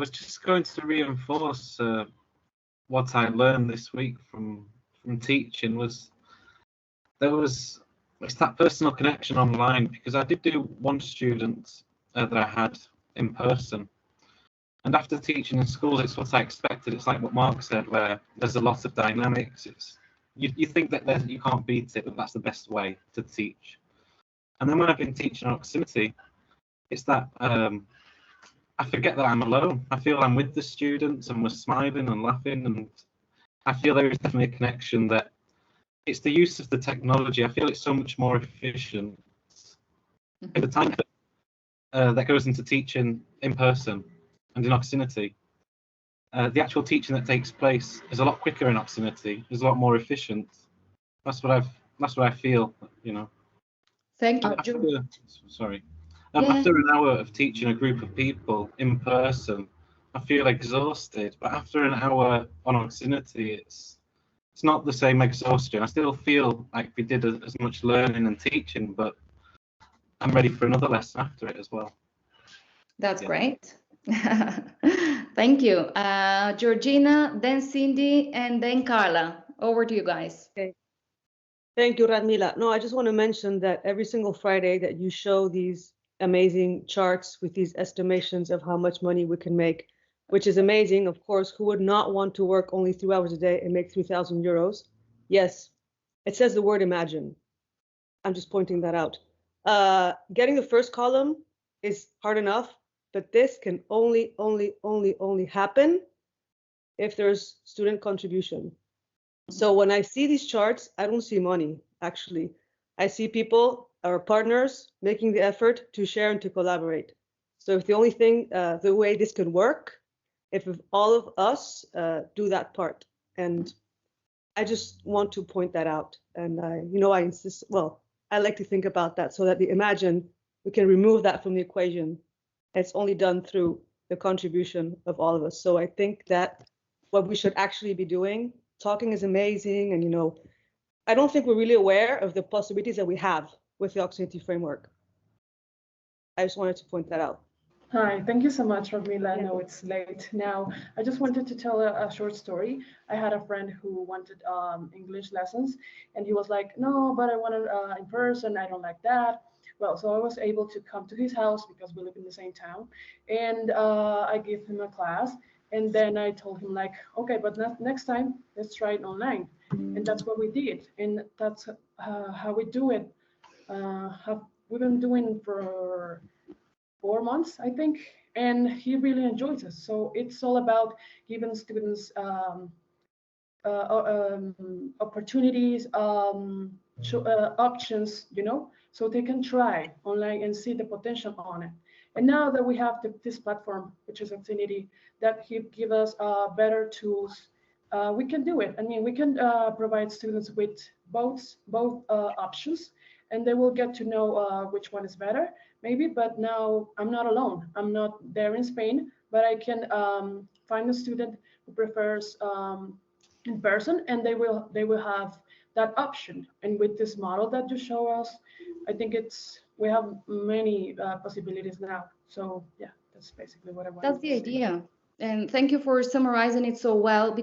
was just going to reinforce what I learned this week from teaching was it's that personal connection online, because I did do one student that I had in person, and after teaching in schools, it's what I expected. It's like what Mark said, where there's a lot of dynamics. It's you think that you can't beat it, but that's the best way to teach. And then when I've been teaching Oxinity, it's that I forget that I'm alone. I feel I'm with the students and we're smiling and laughing, and I feel there is definitely a connection that it's the use of the technology. I feel it's so much more efficient. The time that goes into teaching in person and in Oxinity, the actual teaching that takes place is a lot quicker in Oxinity. It's a lot more efficient. That's what I feel. You know. Thank you. Sorry. Yeah. After an hour of teaching a group of people in person, I feel exhausted. But after an hour on Oxinity, it's not the same exhaustion. I still feel like we did as much learning and teaching, but I'm ready for another lesson after it as well. That's great. Thank you. Georgina, then Cindy, and then Carla. Over to you guys. Okay. Thank you, Radmila. No, I just want to mention that every single Friday that you show these amazing charts with these estimations of how much money we can make, which is amazing. Of course, who would not want to work only 3 hours a day and make 3,000 euros? Yes, it says the word imagine. I'm just pointing that out. Getting the first column is hard enough, but this can only happen if there's student contribution. So when I see these charts, I don't see money, actually. I see people, our partners, making the effort to share and to collaborate. So if the only thing, the way this could work, if all of us do that part. And I just want to point that out. And I insist, well, I like to think about that so that the imagine, we can remove that from the equation. It's only done through the contribution of all of us. So I think that what we should actually be doing, talking is amazing. And, I don't think we're really aware of the possibilities that we have with the Oxinity framework. I just wanted to point that out. Hi, thank you so much, Radmila. I know it's late now. I just wanted to tell a short story. I had a friend who wanted English lessons, and he was like, no, but I want it in person. I don't like that. Well, so I was able to come to his house because we live in the same town, and I gave him a class. And then I told him like, okay, but next time, let's try it online. And that's what we did. And that's how we do it. We've been doing for 4 months, I think, and he really enjoys it. So it's all about giving students opportunities, options, so they can try online and see the potential on it. And now that we have this platform, which is Oxinity, that give us better tools, we can do it. I mean, we can provide students with both options, and they will get to know which one is better, maybe. But now I'm not alone. I'm not there in Spain, but I can find a student who prefers in person, and they will have that option. And with this model that you show us, I think we have many possibilities now. So yeah, that's basically what I want. That's the idea. And thank you for summarizing it so well,